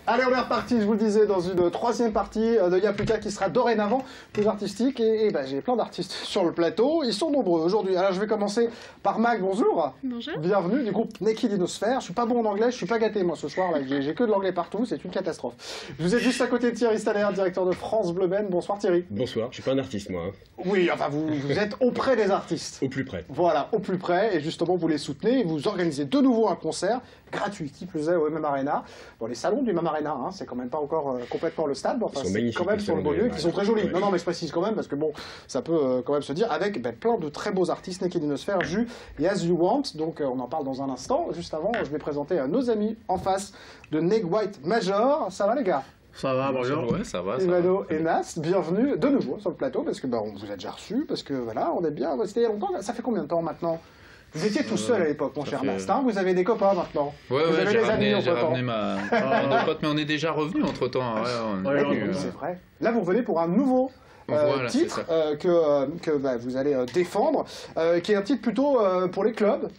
Allez, on est reparti, je vous le disais, dans une troisième partie de Yapluka qui sera dorénavant plus artistique. Et j'ai plein d'artistes sur le plateau, ils sont nombreux aujourd'hui. Alors je vais commencer par Mag, bonjour. Bonjour. Bienvenue du groupe Naked Dinosphere. Je suis pas bon en anglais, je suis pas gâté moi ce soir, là. J'ai que de l'anglais partout, c'est une catastrophe. Vous êtes juste à côté de Thierry Staller, directeur de France Bleu Ben. Bonsoir Thierry. Bonsoir, je suis pas un artiste moi. Oui, enfin vous êtes auprès des artistes. Au plus près. Voilà, au plus près, et justement vous les soutenez, et vous organisez de nouveau un concert, gratuit, qui plus est au MM Arena, dans les salons du MM Arena, hein, c'est quand même pas encore complètement le stade, enfin c'est quand même sur le beau lieu, qui sont très jolis. Non, mais je précise quand même, parce que bon, ça peut quand même se dire, avec plein de très beaux artistes, Naked Dinosphere, Jus et As You Want, donc on en parle dans un instant. Juste avant, je vais présenter nos amis en face de Neg White Major. Ça va les gars? Ça va, bonjour. Ouais, ça va. Emmanuel et Nas, bienvenue de nouveau sur le plateau, parce que on vous a déjà reçu, parce que voilà, on est bien, c'était il y a longtemps. Ça fait combien de temps maintenant? Vous étiez tout seul à l'époque, mon cher Nas, hein, vous avez des copains maintenant. Ouais, vous avez j'ai des amis ramené ma pote, mais on est déjà revenu entre temps. C'est vrai. Là, vous revenez pour un nouveau voilà, titre que vous allez défendre, qui est un titre plutôt pour les clubs.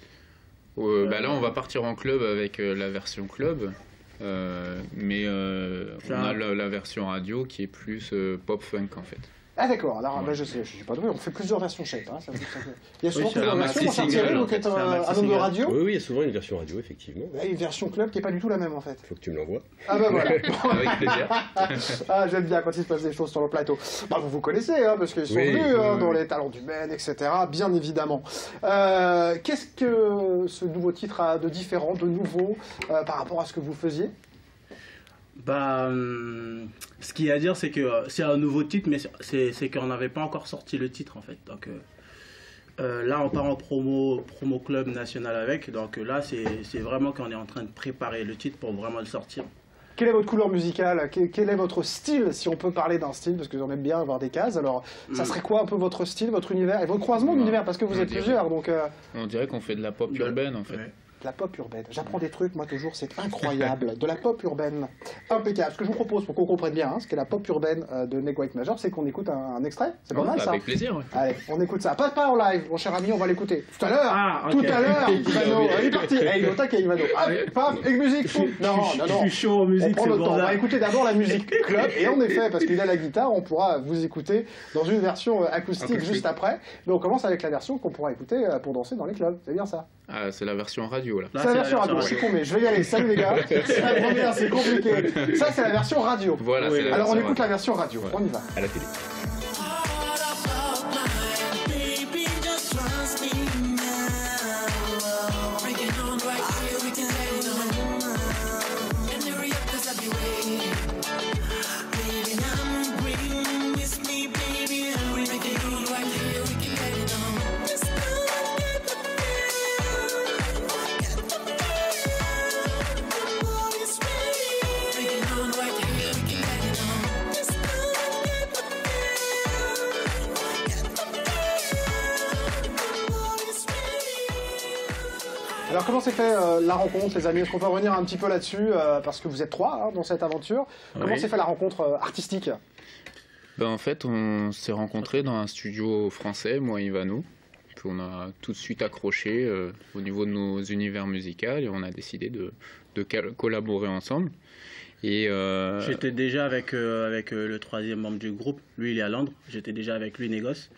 Là, on va partir en club avec la version club. Mais on a la version radio qui est plus pop-funk en fait. Ah d'accord, alors je suis pas doué, on fait plusieurs versions shape. Hein, il y a souvent c'est plusieurs versions, maxi Thierry, vous êtes un homme de radio. Oui, il y a souvent une version radio, effectivement. Et une version club qui n'est pas du tout la même en fait. Faut que tu me l'envoies. Ah bah voilà. Avec plaisir. Ah, j'aime bien quand il se passe des choses sur le plateau. Bah, vous connaissez, hein, parce qu'ils sont venus dans les talents du Ben, etc. Bien évidemment. Qu'est-ce que ce nouveau titre a de différent, de nouveau, par rapport à ce que vous faisiez? Ce qu'il y a à dire, c'est que c'est un nouveau titre, mais c'est qu'on n'avait pas encore sorti le titre en fait. Donc là, on part en promo club national avec. Donc là, c'est vraiment qu'on est en train de préparer le titre pour vraiment le sortir. Quelle est votre couleur musicale? Quel est votre style, si on peut parler d'un style, parce que j'en aime bien avoir des cases. Alors, ça serait quoi un peu votre style, votre univers et votre croisement d'univers, parce que vous êtes plusieurs, donc... On dirait qu'on fait de la pop urbaine en fait. Ouais. De la pop urbaine. J'apprends des trucs, moi, toujours, c'est incroyable. De la pop urbaine. Impeccable. Ce que je vous propose, pour qu'on comprenne bien, ce qu'est la pop urbaine de Neg White Major, c'est qu'on écoute un extrait. C'est pas mal, ça? Avec plaisir, ouais. Allez, on écoute ça. Pas en live, mon cher ami, on va l'écouter. Tout à l'heure Tout à l'heure Ivano, il est parti. Il est au taquet, Ivano. Allez, paf, et musique, fou. Non. Je suis chaud en musique, on prend le temps. On va écouter d'abord la musique club, et en effet, parce qu'il a la guitare, on pourra vous écouter dans une version acoustique juste après. Mais on commence avec la version qu'on pourra écouter pour danser dans les clubs. C'est bien ça? Ah, c'est la version radio là. C'est la version radio, je suis con, mais je vais y aller. Salut les gars. C'est la première, c'est compliqué. Ça, c'est la version radio. Voilà, c'est la Alors on version écoute la version radio. Ouais. On y va. À la télé. Alors comment s'est fait la rencontre, les amis? Est-ce qu'on peut revenir un petit peu là-dessus, parce que vous êtes trois dans cette aventure. Comment s'est fait la rencontre artistique? En fait, on s'est rencontrés dans un studio français, moi et Ivano. Puis on a tout de suite accroché au niveau de nos univers musicaux et on a décidé de collaborer ensemble. Et j'étais déjà avec le troisième membre du groupe. Lui, il est à Londres. J'étais déjà avec lui, Négos,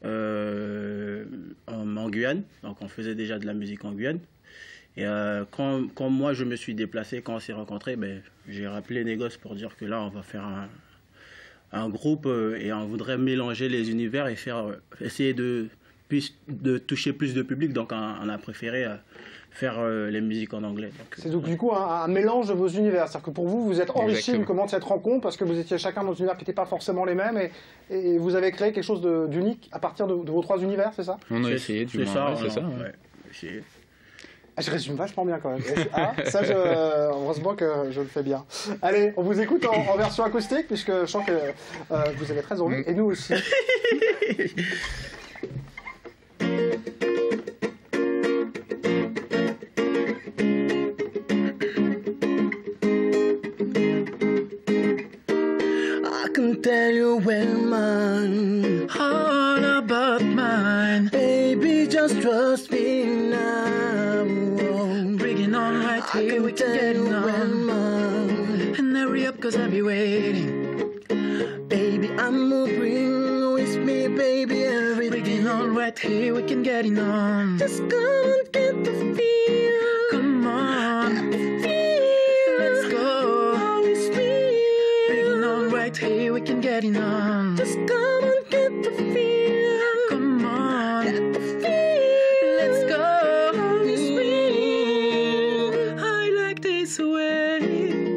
en Guyane. Donc on faisait déjà de la musique en Guyane. Et quand moi je me suis déplacé, quand on s'est rencontrés, j'ai rappelé Négos pour dire que là on va faire un groupe et on voudrait mélanger les univers et essayer de toucher plus de public. Donc on a préféré faire les musiques en anglais. C'est donc du coup un mélange de vos univers. C'est-à-dire que pour vous, vous êtes enrichi de cette rencontre parce que vous étiez chacun dans des univers qui n'étaient pas forcément les mêmes et vous avez créé quelque chose d'unique à partir de vos trois univers, c'est ça? On a essayé, du moins. C'est ça. Ouais. Je résume vachement bien quand même. Heureusement que je le fais bien. Allez, on vous écoute en version acoustique puisque je sens que vous avez très envie et nous aussi. I can tell you well, man, all about mine. Baby, just trust me now. Bringing on right here, we can get it on. And up, cause I'll be waiting. Baby, I'm gonna bring with me, baby, everything. We get on right here, we can get it on. Just come and get the feel. Come on, get the feel. Let's go. With me. We get on right here, we can get it on. Just come and get the feel. Come on, get the feel. Let's go. With me. I like this way,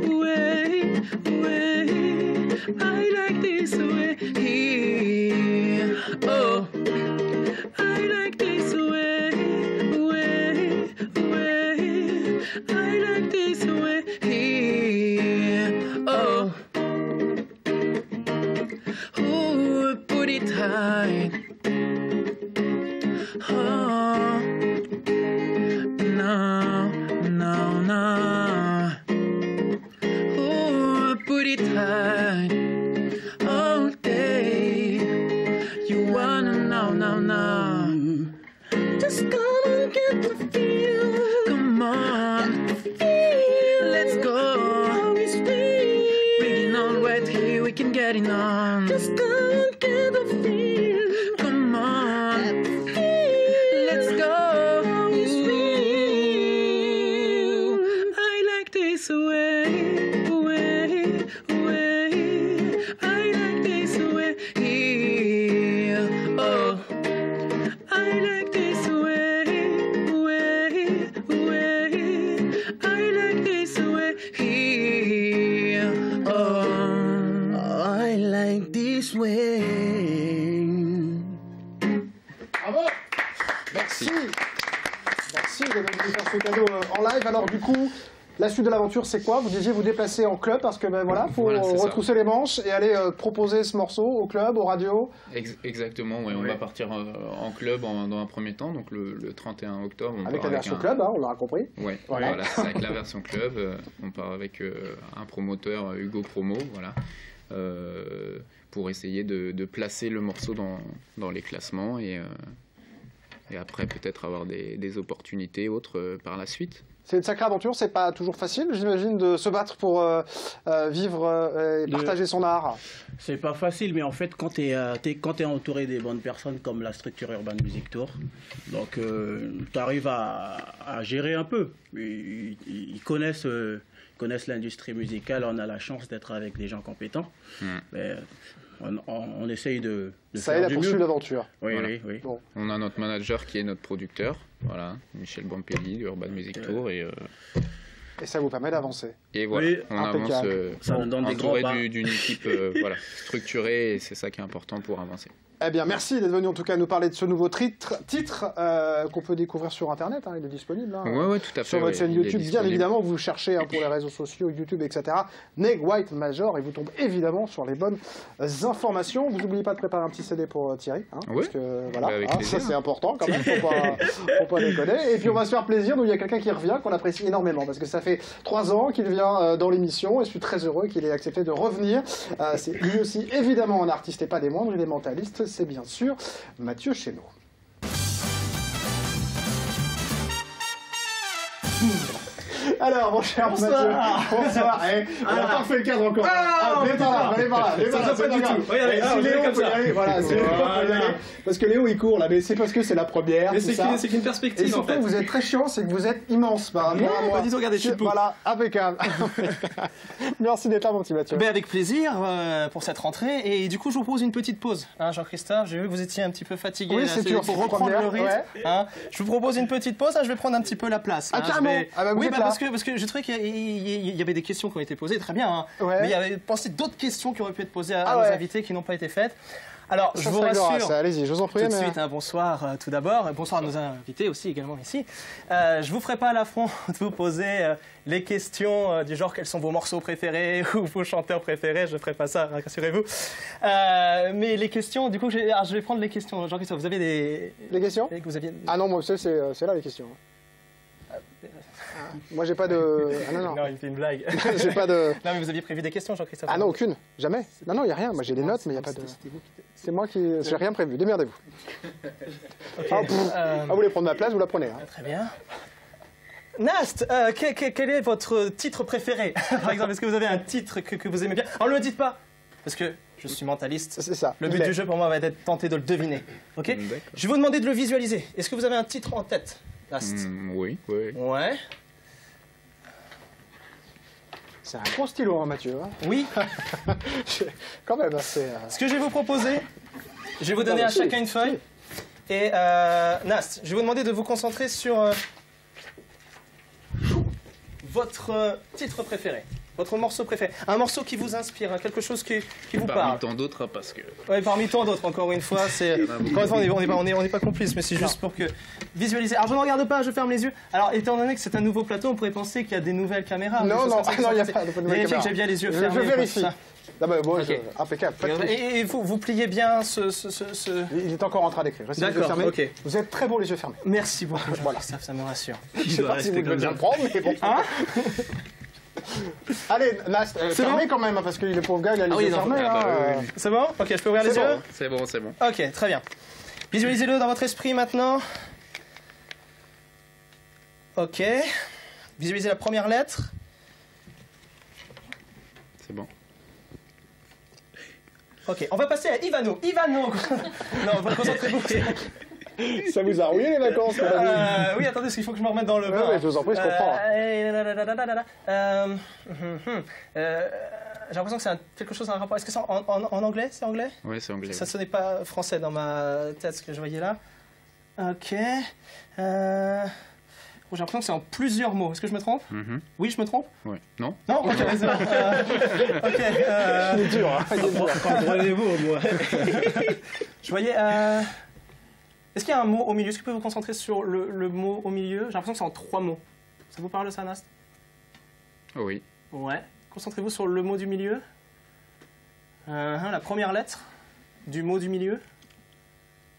way, way. I like this way. Oh, I like this way, way, way. I like this way. Oh, ooh, put it high. Oh, no, no, no. Ooh, put it high. All day. You wanna know, no, no. Just come and get the feel. Come on, let's go. Bringing on right here, we can get it on. Just come and get the feel. Come on, let's go. I like this way, way, way. I like this way. Oh, I like this way, way, way. I like this way. Oh, I like this way. Bravo. Merci. Merci d'être venu faire ce cadeau en live. Alors du coup, la suite de l'aventure, c'est quoi? Vous disiez vous déplacer en club parce que ben voilà, faut retrousser les manches et aller proposer ce morceau au club, aux radios. Exactement, ouais. On va partir en club dans un premier temps, donc le 31 octobre. Avec la version club, hein, on l'aura compris. Ouais, voilà, c'est avec la version club. On part avec un promoteur, Hugo Promo, voilà, pour essayer de placer le morceau dans les classements et après peut-être avoir des opportunités autres par la suite. C'est une sacrée aventure, c'est pas toujours facile, j'imagine, de se battre pour vivre et partager son art. C'est pas facile, mais en fait, quand tu es entouré des bonnes personnes comme la structure Urban Music Tour, donc tu arrives à gérer un peu. Ils connaissent l'industrie musicale, on a la chance d'être avec des gens compétents. Mais on essaye de ça faire aide à du poursuivre mieux. l'aventure. Oui, Voilà. oui. Bon. On a notre manager qui est notre producteur, voilà, Michel Bampelli du Urban Music Tour Et ça vous permet d'avancer. et voilà, Oui, on avance ça nous donne des grands entouré pas. d'une équipe voilà, structurée et c'est ça qui est important pour avancer. Eh bien, merci d'être venu en tout cas nous parler de ce nouveau titre qu'on peut découvrir sur Internet. Hein, il est disponible. Hein, Ouais, tout à fait. sur votre chaîne il est YouTube, bien disponible. évidemment, vous cherchez pour les réseaux sociaux, YouTube, etc. Neg White Major, et vous tombez évidemment sur les bonnes informations. Vous n'oubliez pas de préparer un petit CD pour Thierry, hein, Ouais. parce que voilà, Avec hein, plaisir. ça c'est important quand même, faut pas déconner. Et puis on va se faire plaisir, nous il y a quelqu'un qui revient, qu'on apprécie énormément, parce que ça fait 3 ans qu'il vient dans l'émission, et je suis très heureux qu'il ait accepté de revenir. C'est lui aussi évidemment un artiste et pas des moindres, il est mentaliste, c'est bien sûr Mathieu Chéneau. Alors, mon cher Mathieu, bonsoir. On n'a pas fait le cadre encore. Venez par là. C'est pas tout. Si Léo peut y aller, voilà, si Léo peut y aller. Parce que Léo, il court là, mais c'est parce que c'est la première. Mais c'est ça. c'est qu'une Et perspective en surtout, fait. vous êtes très chiant, c'est que vous êtes immense par rapport à moi. Pas du tout, regardez, je suis le pouls. Voilà, impeccable. Merci d'être là, mon petit Mathieu. Ben, avec plaisir pour cette rentrée. Et du coup, je vous propose une petite pause. Hein, Jean-Christophe, j'ai vu que vous étiez un petit peu fatigué. Oui, là, c'est dur, pour c'est reprendre première, le rythme. ouais. Hein. Je vous propose une petite pause. Hein, je vais prendre un petit peu la place. Ah, hein, carrément. Ah, bah, vous oui, êtes là. parce que j'ai trouvé qu'il y avait des questions qui ont été posées, très bien. Hein. Ouais. Mais il y avait pensé d'autres questions qui auraient pu être posées à Ah nos ouais. invités qui n'ont pas été faites. Alors, Ça je vous se réglera, rassure. ça. Allez-y, je vous en prie. Tout de mais- suite, hein, bonsoir tout d'abord. Bonsoir à nos invités aussi également ici. Je vous ferai pas l'affront de vous poser les questions du genre quels sont vos morceaux préférés ou vos chanteurs préférés. Je ne ferai pas ça, rassurez-vous. Mais les questions, du coup, je vais prendre les questions. Jean-Christophe, vous avez des... Les questions? Vous aviez... Ah non, moi, c'est là les questions. Moi, j'ai pas de. Ah non, non. Non, il me fait une blague. J'ai pas de. Non, mais vous aviez prévu des questions, Jean-Christophe? Ah non, aucune. Jamais. Non, non, il n'y a rien. Moi, j'ai les notes, mais il n'y a pas de. C'était vous qui... C'est moi qui. J'ai rien prévu. Démerdez-vous. Ok, Ah, vous voulez prendre ma place, vous la prenez. Hein. très bien. Nast, quel est votre titre préféré? Par exemple, est-ce que vous avez un titre que vous aimez bien? Alors, ne le dites pas, parce que je suis mentaliste. C'est ça. Le but du jeu pour moi va être tenté de le deviner. Ok? Je vais vous demander de le visualiser. Est-ce que vous avez un titre en tête, Nast? Oui. Ouais. C'est un gros stylo, hein, Mathieu. Hein. Oui. Quand même, c'est... Ce que je vais vous proposer, je vais vous donner à chacun une feuille. Et Nast, je vais vous demander de vous concentrer sur votre titre préféré, votre morceau préféré. Un morceau qui vous inspire, hein, quelque chose qui vous parle. Parmi tant d'autres, parce que... Oui, parmi tant d'autres, encore une fois. On n'est pas complices, mais c'est juste pour que visualiser. Alors, je ne regarde pas, je ferme les yeux. Alors, étant donné que c'est un nouveau plateau, on pourrait penser qu'il y a des nouvelles caméras. Non, il n'y a pas de nouvelles caméras. Vérifiez que j'ai bien les yeux fermés. Je vérifie. Non, mais bon, Okay. Impeccable. Et vous pliez bien ce... Il est encore en train d'écrire. Restez les yeux fermés. Ok. Vous êtes très bon les yeux fermés. Merci beaucoup. Voilà. Ça me rassure. Je sais pas si vous devez bien le prendre, mais bon. Hein? Allez, Nast, fermez bon quand même, parce que le pauvre gars, il a les yeux fermés. oui. C'est bon? Ok, je peux ouvrir les C'est yeux? bon. C'est bon. Ok, très bien. Visualisez-le dans votre esprit maintenant. Ok. Visualisez la première lettre. C'est bon. Ok, on va passer à Ivano. Non, concentrez-vous. Ça vous a rouillé les vacances, mon ami? Oui, attendez, parce qu'il faut que je me remette dans le bain. Ouais, je vous en prie, je comprends. J'ai l'impression que c'est quelque chose en rapport. Est-ce que c'est en anglais? C'est anglais? Oui, c'est anglais. Ça sonnait pas français dans ma tête, ce que je voyais là. Ok. J'ai l'impression que c'est en plusieurs mots. Est-ce que je me trompe? Oui, je me trompe? Ouais. Non? Non? Ok, c'est bon. Ok. Il est dur, hein. Comprenez-vous, moi. Je voyais... Est-ce qu'il y a un mot au milieu? Est-ce que vous pouvez vous concentrer sur le mot au milieu? J'ai l'impression que c'est en 3 mots. Ça vous parle, ça, Nast? Oui. Ouais. Concentrez-vous sur le mot du milieu. La première lettre du mot du milieu.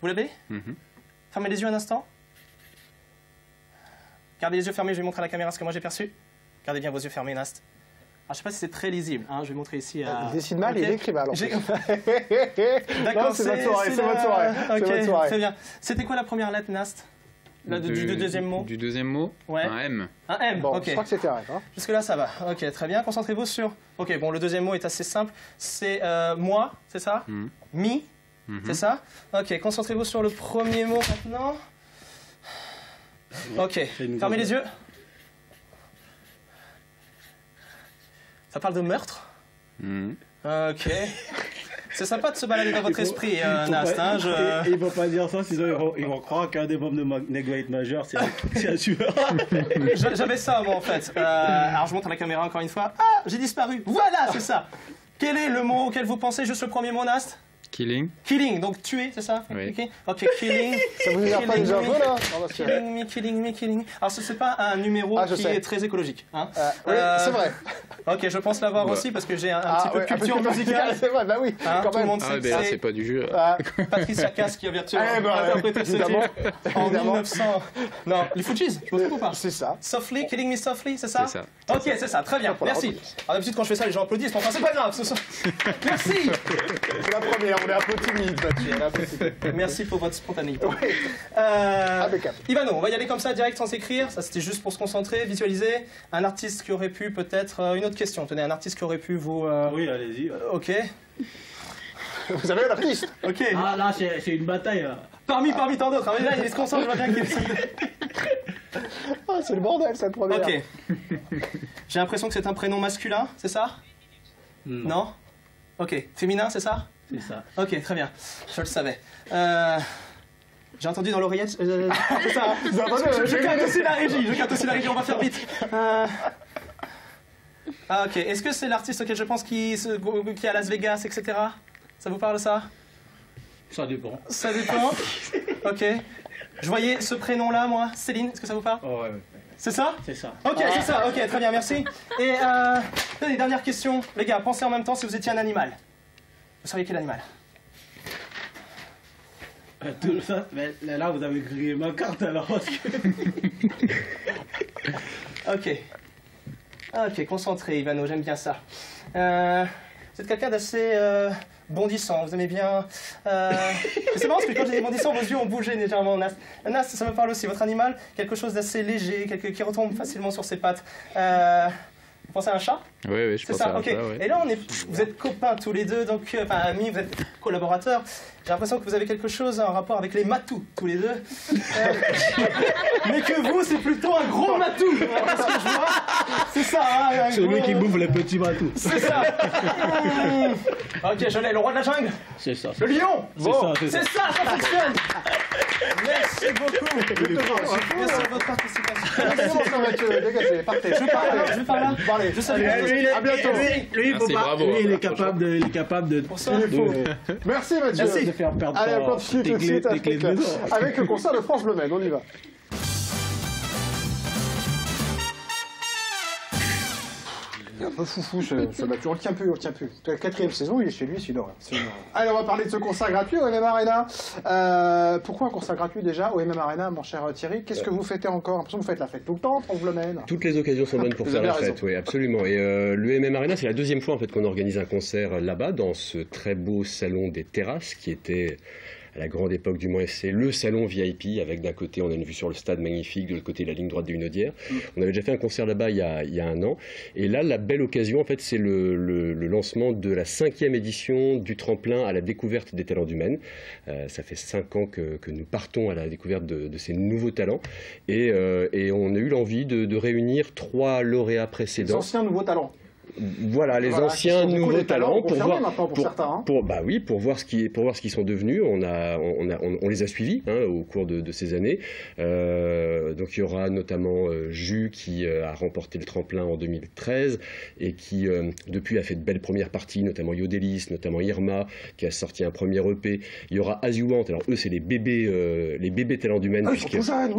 Vous l'avez? Fermez les yeux un instant. Gardez les yeux fermés, je vais montrer à la caméra ce que moi j'ai perçu. Gardez bien vos yeux fermés, Nast. Alors, je ne sais pas si c'est très lisible. Hein, je vais montrer ici. Il dessine mal et il écrit mal. D'accord, c'est votre soirée. C'est votre soirée. Très bien. C'était quoi la première lettre, Nast? Du deuxième mot? Du deuxième mot? Ouais. Un M. Un M, Bon, ok. je crois que c'était R. Hein. Jusque-là, ça va. Ok, très bien. Concentrez-vous sur... Ok, bon, le deuxième mot est assez simple. C'est moi, c'est ça? Mi, c'est ça? Ok, concentrez-vous sur le premier mot maintenant. Ok, fermez les yeux. Ça parle de meurtre? Ok. C'est sympa de se balader dans votre esprit, Nast. Hein, Il ne faut pas dire ça, sinon ils vont croire qu'un des bombes de Negate Major, c'est un tueur. J'avais ça, moi, en fait. Alors, je montre à la caméra encore une fois. Ah, j'ai disparu. Voilà, c'est ça. Quel est le mot auquel vous pensez? Juste le premier mot, Nast? Killing. Killing, donc tuer, c'est ça? Oui. Ok, killing. Ça vous énerve pas les infos, là? Killing. Alors, ce n'est pas un numéro qui est très écologique. Hein. Oui, c'est vrai. Ok, je pense l'avoir aussi parce que j'ai un petit peu de culture musicale. C'est vrai, bah oui. Hein, quand tout le même. monde sait que C'est pas du jeu. Patricia Cass qui a virtuellement interprété ce titre en 1900. Non, les Fujis, je me trompe ou pas? C'est ça. Softly, Killing Me Softly, c'est ça? C'est ça. Ok, c'est ça, très bien, merci. Alors d'habitude quand je fais ça, les gens applaudissent, mais enfin c'est pas grave. Merci. C'est la première, on est un peu timide, Mathieu. Merci pour votre spontanéité. Impeccable. Ivano, on va y aller comme ça, direct, sans s'écrire. Ça, c'était juste pour se concentrer, visualiser. Un artiste qui aurait pu peut-être... une autre question. Tenez, un artiste qui aurait pu vous... Oui, allez-y. Ok. Vous avez un artiste. Ok. Ah, là, c'est une bataille, là. Parmi tant d'autres. Là, il se concentre, je vois bien qu'il... Ah, c'est le bordel, cette première. Ok. J'ai l'impression que c'est un prénom masculin, c'est ça? Non? Ok. Féminin, c'est ça? C'est ça. Ok, très bien. Je le savais. J'ai entendu dans l'oreillette... c'est ça. Je capte aussi la régie. On va faire vite. Ah, ok. Est-ce que c'est l'artiste auquel je pense qui est à Las Vegas, etc.? Ça vous parle, ça? Ça dépend. Ça dépend. Ok. Je voyais ce prénom-là, moi. Céline, est-ce que ça vous parle? Oh, ouais. C'est ça? C'est ça. Ok, c'est ça. Ok, très bien, merci. Et les dernières questions. Les gars, pensez en même temps si vous étiez un animal. Vous seriez quel animal? Tout ça, mais là, vous avez grillé ma carte, alors, parce que... Ok, concentré, Ivano, j'aime bien ça. Vous êtes quelqu'un d'assez bondissant, vous aimez bien... C'est marrant parce que quand j'ai dit bondissant, vos yeux ont bougé légèrement, Nas. Nas, ça me parle aussi, votre animal, quelque chose d'assez léger, qui retombe facilement sur ses pattes. Vous pensez à un chat? Oui, je pense à un chat. Et là, vous êtes copains tous les deux, donc, enfin amis, vous êtes collaborateurs. J'ai l'impression que vous avez quelque chose en rapport avec les matous, tous les deux. Mais que vous, c'est plutôt un gros matou. Parce que je vois, c'est ça. Hein, celui qui bouffe les petits matous. C'est ça. Ok, je l'ai, le roi de la jungle. C'est ça. Le lion. Bon. C'est ça, ça fonctionne. Merci beaucoup. Merci de votre participation. Dégagez, partez. Je vais par là. Parlez. Je salue. À bientôt. Lui, il est capable de... Merci Mathieu. De faire perdre allez, on continue tout de suite avec le concert de France Bleu Maine. On y va. Il est un peu foufou ce Mathieu, on le tient plus. La 4e saison, il est chez lui, c'est une horreur. Allez, on va parler de ce concert gratuit au MM Arena. Pourquoi un concert gratuit déjà au MM Arena, mon cher Thierry? Qu'est-ce que vous fêtez encore? J'ai l'impression que vous faites la fête tout le temps, France Bleu Maine. Toutes les occasions sont bonnes pour faire la fête, oui, absolument. Et le MM Arena, c'est la 2e fois en fait qu'on organise un concert là-bas, dans ce très beau salon des terrasses, qui était... à la grande époque du moins, c'est le salon VIP, avec d'un côté on a une vue sur le stade magnifique, de l'autre côté la ligne droite des Hunaudières. On avait déjà fait un concert là-bas il y a un an, et là la belle occasion en fait c'est le lancement de la 5e édition du tremplin à la découverte des talents du Maine. Ça fait 5 ans que nous partons à la découverte de ces nouveaux talents, et on a eu l'envie de réunir 3 lauréats précédents. Les anciens nouveaux talents. Voilà, les anciens nouveaux talents pour voir ce qu'ils sont devenus. On les a suivis au cours de ces années. Donc il y aura notamment Jus qui a remporté le tremplin en 2013 et qui depuis a fait de belles premières parties, notamment Yodelis, notamment Irma qui a sorti un premier EP. Il y aura Azuant. Alors eux c'est les bébés talents du Maine. Ils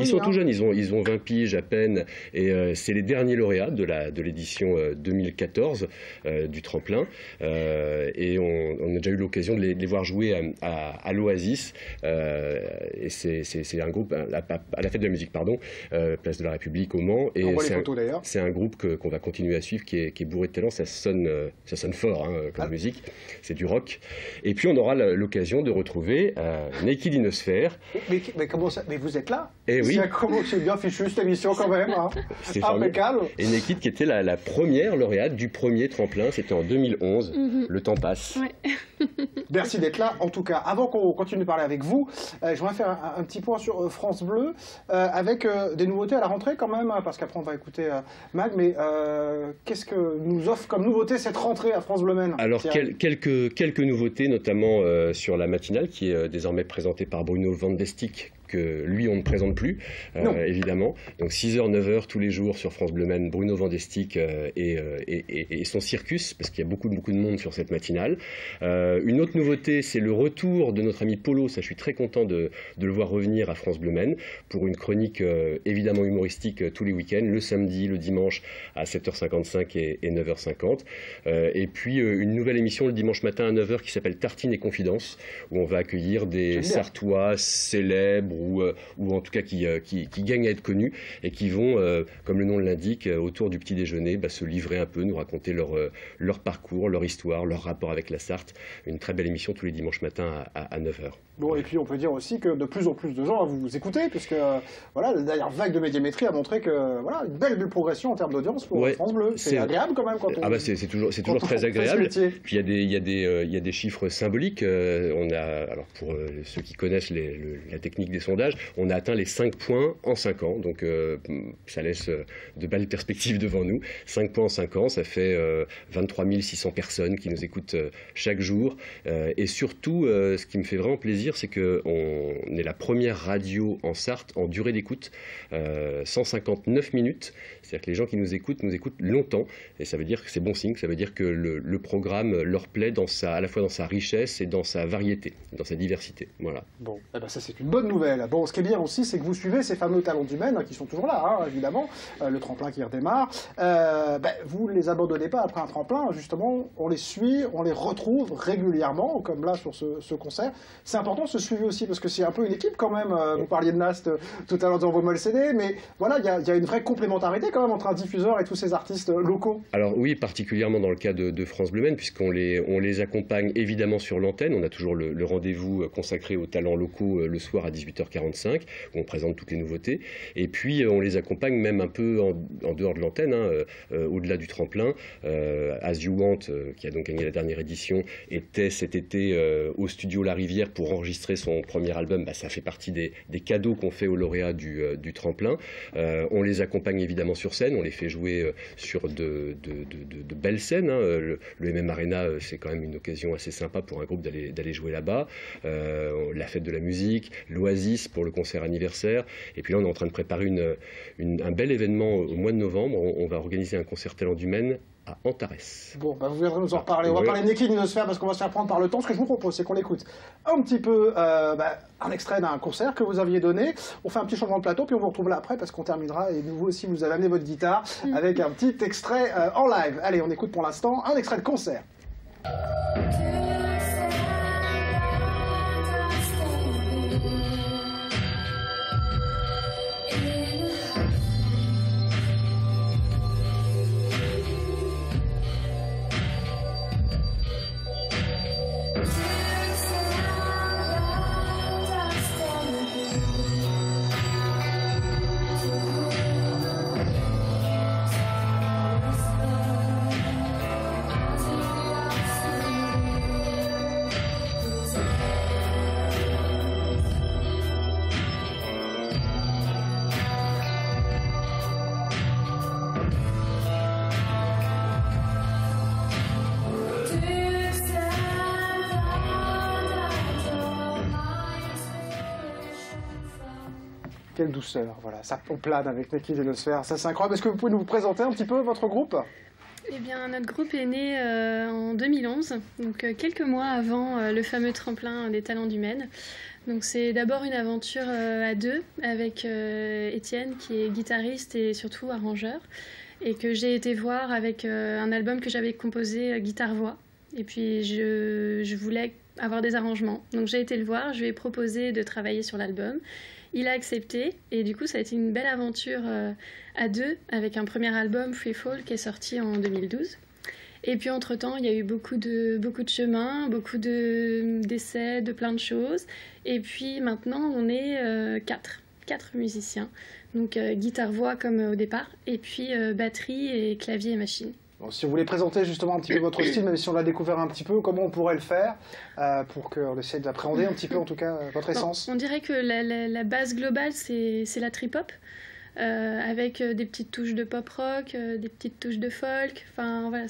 sont tout jeunes, ils ont 20 piges à peine, et c'est les derniers lauréats de l'édition 2014. Du tremplin, et on a déjà eu l'occasion de les voir jouer à l'Oasis, et c'est un groupe à la fête de la musique, place de la République au Mans, et c'est un groupe qu'on va continuer à suivre qui est bourré de talent. Ça sonne fort comme musique, c'est du rock. Et puis on aura l'occasion de retrouver Naked Inosphere. Mais comment ça? Mais vous êtes là? Et oui. C'est bien fichu cette émission quand même. C'est impeccable. Et Naked qui était la première lauréate du premier tremplin, c'était en 2011. Le temps passe. Ouais. Merci d'être là. En tout cas, avant qu'on continue de parler avec vous, je voudrais faire un petit point sur France Bleu, avec des nouveautés à la rentrée quand même, parce qu'après on va écouter Mag, mais qu'est-ce que nous offre comme nouveauté cette rentrée à France Bleu Maine? Alors quelques nouveautés, notamment sur la matinale, qui est désormais présentée par Bruno Van Destik, que lui on ne présente plus, évidemment. Donc 6h, 9h tous les jours sur France Bleu Maine, Bruno Van Destik et son circus, parce qu'il y a beaucoup de monde sur cette matinale. Une autre nouveauté, c'est le retour de notre ami Polo. Ça, je suis très content de le voir revenir à France Bleu Maine pour une chronique évidemment humoristique tous les week-ends, le samedi, le dimanche à 7h55 et 9h50. Et puis une nouvelle émission le dimanche matin à 9h qui s'appelle Tartine et Confidence, où on va accueillir des Sartois célèbres ou en tout cas qui gagnent à être connus et qui vont, comme le nom l'indique, autour du petit déjeuner, se livrer un peu, nous raconter leur parcours, leur histoire, leur rapport avec la Sarthe. Une très belle émission tous les dimanches matins à 9h. Bon, et puis on peut dire aussi que de plus en plus de gens vous écoutez, puisque voilà, la dernière vague de médiamétrie a montré que voilà, une belle progression en termes d'audience pour France Bleu. C'est agréable quand même quand on... c'est toujours très agréable. Puis il y a des chiffres symboliques. On a, alors pour ceux qui connaissent la technique des sondages, on a atteint les 5 points en 5 ans. Donc ça laisse de belles perspectives devant nous. 5 points en 5 ans, ça fait 23 600 personnes qui nous écoutent chaque jour. Et surtout, ce qui me fait vraiment plaisir, c'est qu'on est la première radio en Sarthe en durée d'écoute, 159 minutes. C'est-à-dire que les gens qui nous écoutent longtemps, et ça veut dire que c'est bon signe, ça veut dire que le programme leur plaît à la fois dans sa richesse et dans sa variété, dans sa diversité. Voilà. Bon, ça c'est une bonne nouvelle. Noël. Bon, ce qui est bien aussi, c'est que vous suivez ces fameux talents du Maine, qui sont toujours là, hein, évidemment, le tremplin qui redémarre. Vous ne les abandonnez pas après un tremplin, justement, on les suit, on les retrouve régulièrement, comme là sur ce concert. C'est important ce suivi aussi, parce que c'est un peu une équipe quand même. Vous parliez de Nast tout à l'heure dans vos LCD, mais voilà, il y a une vraie complémentarité quand même entre un diffuseur et tous ces artistes locaux. Alors oui, particulièrement dans le cas de France Bleu Maine, puisqu'on les accompagne évidemment sur l'antenne. On a toujours le rendez-vous consacré aux talents locaux le soir à 18h45, où on présente toutes les nouveautés. Et puis on les accompagne même un peu en dehors de l'antenne, au-delà du tremplin. As You Want, qui a donc gagné la dernière édition, était cet été au studio La Rivière pour enregistrer son premier album. Ça fait partie des cadeaux qu'on fait aux lauréats du tremplin. On les accompagne évidemment sur scène, on les fait jouer sur de belles scènes. Le MM Arena, c'est quand même une occasion assez sympa pour un groupe d'aller jouer là-bas. La fête de la musique, l'Oasis pour le concert anniversaire. Et puis là, on est en train de préparer un bel événement au mois de novembre. On va organiser un concert Talent du Maine à Antares. Bon, vous viendrez nous en reparler. On va parler de Neki Ninosphère parce qu'on va se faire prendre par le temps. Ce que je vous propose, c'est qu'on écoute un petit peu un extrait d'un concert que vous aviez donné. On fait un petit changement de plateau, puis on vous retrouve là après parce qu'on terminera. Et vous aussi, vous allez amener votre guitare avec un petit extrait en live. Allez, on écoute pour l'instant un extrait de concert. Quelle douceur, voilà, ça on plane avec Neki Ninosphère, ça c'est incroyable. Est-ce que vous pouvez nous présenter un petit peu votre groupe ? Eh bien, notre groupe est né en 2011, donc quelques mois avant le fameux tremplin des Talents du Maine. Donc c'est d'abord une aventure à deux avec Étienne qui est guitariste et surtout arrangeur et que j'ai été voir avec un album que j'avais composé guitare-voix. Et puis je voulais avoir des arrangements. Donc j'ai été le voir, je lui ai proposé de travailler sur l'album. Il a accepté et du coup ça a été une belle aventure à deux avec un premier album Free Fall qui est sorti en 2012. Et puis entre-temps il y a eu beaucoup de chemins, beaucoup d'essais, de plein de choses. Et puis maintenant on est quatre musiciens. Donc guitare-voix comme au départ et puis batterie et clavier et machine. Bon, si vous voulez présenter justement un petit peu votre style, même si on l'a découvert un petit peu, comment on pourrait le faire pour qu'on essaie d'appréhender un petit peu en tout cas votre essence? On dirait que la base globale c'est la trip-hop, avec des petites touches de pop-rock, des petites touches de folk, enfin voilà,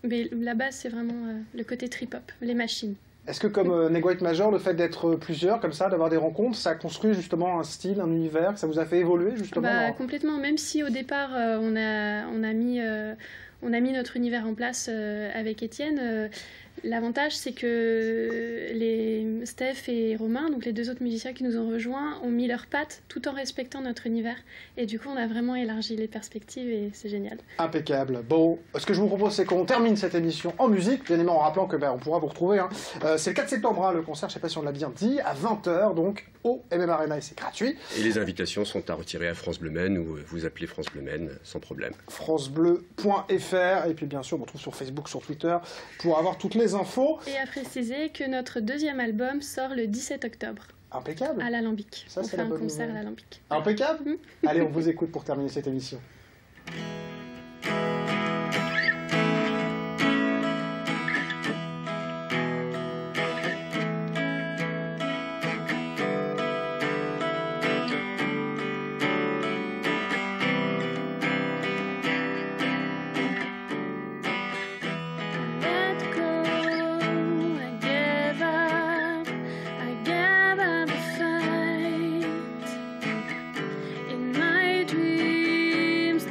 mais la base c'est vraiment le côté trip-hop, les machines. Est-ce que comme Neguite Major, le fait d'être plusieurs comme ça, d'avoir des rencontres, ça construit justement un style, un univers, que ça vous a fait évoluer justement Complètement, même si au départ on a mis notre univers en place avec Étienne. L'avantage, c'est que Steph et Romain, donc les deux autres musiciens qui nous ont rejoints, ont mis leurs pattes tout en respectant notre univers. Et du coup, on a vraiment élargi les perspectives et c'est génial. Impeccable. Bon, ce que je vous propose, c'est qu'on termine cette émission en musique, bien évidemment en rappelant que on pourra vous retrouver. C'est le 4 septembre, le concert, je ne sais pas si on l'a bien dit, à 20h, donc au MM Arena, et c'est gratuit. Et les invitations sont à retirer à France Bleu Maine ou vous appelez France Bleu Maine sans problème. francebleu.fr et puis bien sûr, on retrouve sur Facebook, sur Twitter, pour avoir toutes les infos. Et à préciser que notre deuxième album sort le 17 octobre. Impeccable. À l'Alambic. Ça, on fait un concert à l'Alambic. Impeccable. Allez, on vous écoute pour terminer cette émission. In my dreams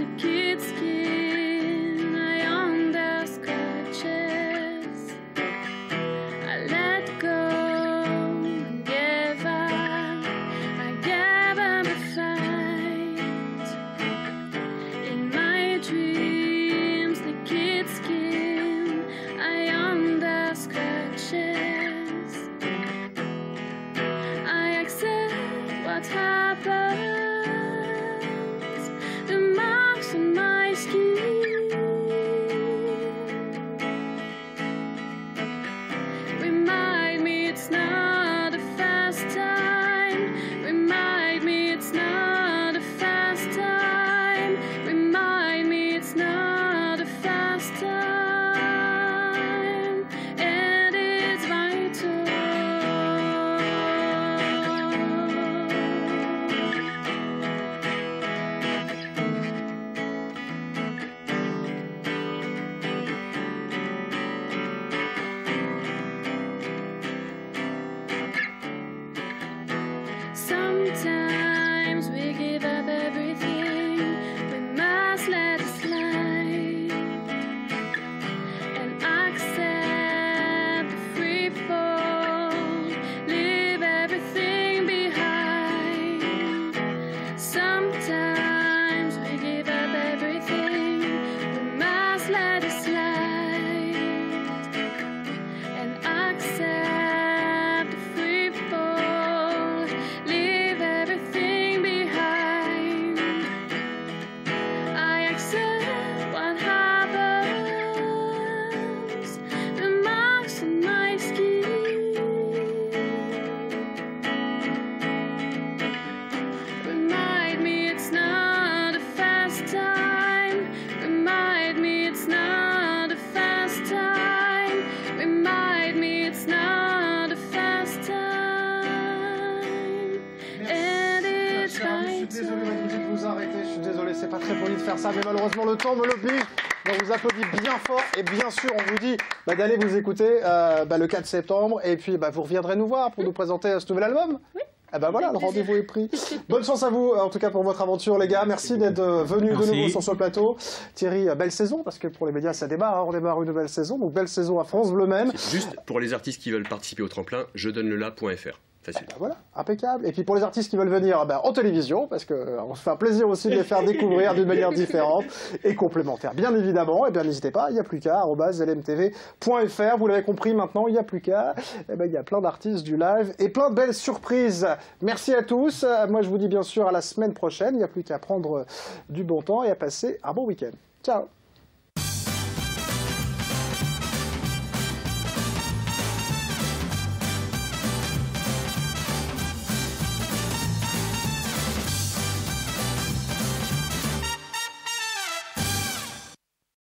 pas très poli de faire ça, mais malheureusement le temps me l'oblige. On vous applaudit bien fort et bien sûr on vous dit d'aller vous écouter le 4 septembre et puis vous reviendrez nous voir pour nous présenter ce nouvel album. Oui. Eh ben voilà, le rendez-vous est pris. Bonne chance à vous, en tout cas pour votre aventure, les gars. Merci d'être venus de nouveau sur ce plateau. Thierry, belle saison, parce que pour les médias, ça démarre. Hein, on démarre une nouvelle saison. Donc, belle saison à France Bleu Maine. Juste pour les artistes qui veulent participer au tremplin, jedonnelela.fr. Facile. Voilà, impeccable. Et puis pour les artistes qui veulent venir en télévision, parce qu'on se fait un plaisir aussi de les faire découvrir d'une manière différente et complémentaire. Bien évidemment, et bien n'hésitez pas, il n'y a plus qu'à, @lmtv.fr. Vous l'avez compris maintenant, il n'y a plus qu'à. Il y a plein d'artistes du live et plein de belles surprises. Merci à tous. Moi, je vous dis bien sûr à la semaine prochaine. Il n'y a plus qu'à prendre du bon temps et à passer un bon week-end. Ciao.